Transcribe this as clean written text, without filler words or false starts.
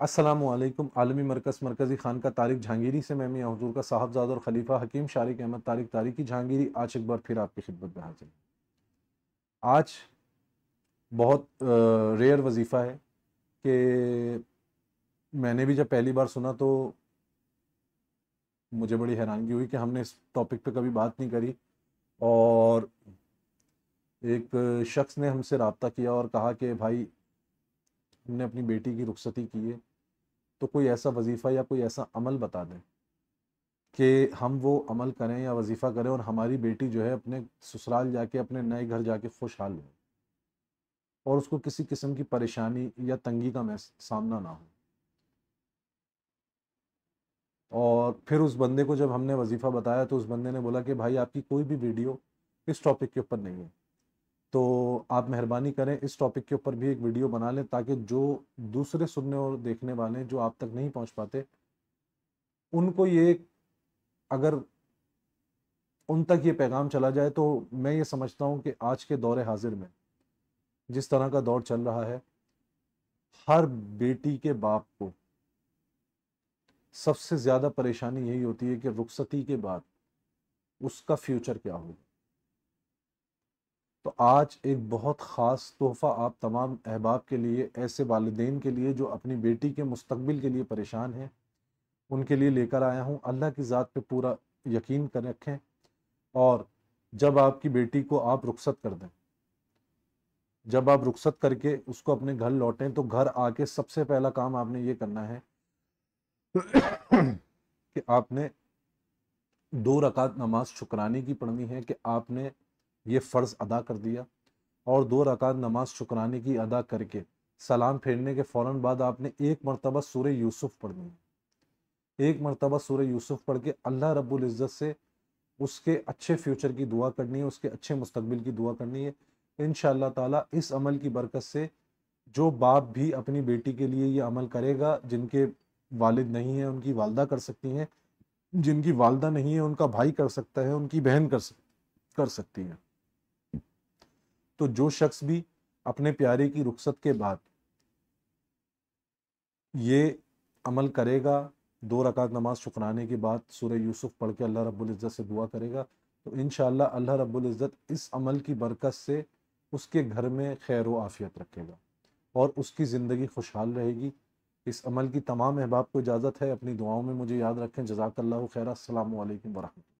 السلام علیکم۔ عالمی مرکز مرکزی خانقاہ طارق جہانگیری سے میں میاں حضور کا صاحبزادہ اور خلیفہ حکیم شارق احمد طارق طارقی جہانگیری آج ایک بار پھر آپ کی خدمت میں حاضر ہوں۔ آج بہت ریئر وظیفہ ہے کہ میں نے بھی جب پہلی بار سنا تو مجھے بڑی حیرانگی ہوئی کہ ہم نے اس ٹاپک پہ کبھی بات نہیں کری، اور ایک شخص نے ہم سے رابطہ کیا اور کہا کہ بھائی ہم نے اپنی بیٹی کی رخصتی کی ہے، تو کوئی ایسا وظیفہ یا کوئی ایسا عمل بتا دیں کہ ہم وہ عمل کریں یا وظیفہ کریں اور ہماری بیٹی جو ہے اپنے سسرال جا کے، اپنے نئے گھر جا کے خوشحال ہو، اور اس کو کسی قسم کی پریشانی یا تنگی کا سامنا نہ ہو۔ اور پھر اس بندے کو جب ہم نے وظیفہ بتایا تو اس بندے نے بولا کہ بھائی آپ کی کوئی بھی ویڈیو اس ٹاپک کے اوپر نہیں ہے، تو آپ مہربانی کریں اس ٹاپک کے اوپر بھی ایک ویڈیو بنا لیں، تاکہ جو دوسرے سننے اور دیکھنے والے جو آپ تک نہیں پہنچ پاتے، ان کو یہ، اگر ان تک یہ پیغام چلا جائے، تو میں یہ سمجھتا ہوں کہ آج کے دور حاضر میں جس طرح کا دور چل رہا ہے، ہر بیٹی کے باپ کو سب سے زیادہ پریشانی یہی ہوتی ہے کہ رخصتی کے بعد اس کا فیوچر کیا ہوگا۔ تو آج ایک بہت خاص تحفہ آپ تمام احباب کے لیے، ایسے والدین کے لیے جو اپنی بیٹی کے مستقبل کے لیے پریشان ہیں، ان کے لیے لے کر آیا ہوں۔ اللہ کی ذات پہ پورا یقین کر رکھیں، اور جب آپ کی بیٹی کو آپ رخصت کر دیں، جب آپ رخصت کر کے اس کو اپنے گھر لوٹیں، تو گھر آ کے سب سے پہلا کام آپ نے یہ کرنا ہے کہ آپ نے 2 رکعت نماز شکرانے کی پڑھنی ہے کہ آپ نے یہ فرض ادا کر دیا، اور 2 رکعت نماز شکرانے کی ادا کر کے سلام پھیرنے کے فوراً بعد آپ نے ایک مرتبہ سورہ یوسف پڑھنی ہے۔ ایک مرتبہ سورہ یوسف پڑھ کے اللہ رب العزت سے اس کے اچھے فیوچر کی دعا کرنی ہے، اس کے اچھے مستقبل کی دعا کرنی ہے۔ انشاءاللہ تعالی اس عمل کی برکت سے جو باپ بھی اپنی بیٹی کے لیے یہ عمل کرے گا، جن کے والد نہیں ہیں ان کی والدہ کر سکتی ہیں، جن کی والدہ نہیں ہے ان کا بھائی کر سکتا ہے، ان کی بہن کر سکتی ہے۔ تو جو شخص بھی اپنے پیارے کی رخصت کے بعد یہ عمل کرے گا، 2 رکعت نماز شکرانے کے بعد سورہ یوسف پڑھ کے اللہ رب العزت سے دعا کرے گا، تو انشاءاللہ اللہ رب العزت اس عمل کی برکت سے اس کے گھر میں خیر و عافیت رکھے گا، اور اس کی زندگی خوشحال رہے گی۔ اس عمل کی تمام احباب کو اجازت ہے، اپنی دعاؤں میں مجھے یاد رکھیں۔ جزاک اللہ خیر۔ السلام علیکم ورحمۃ اللہ۔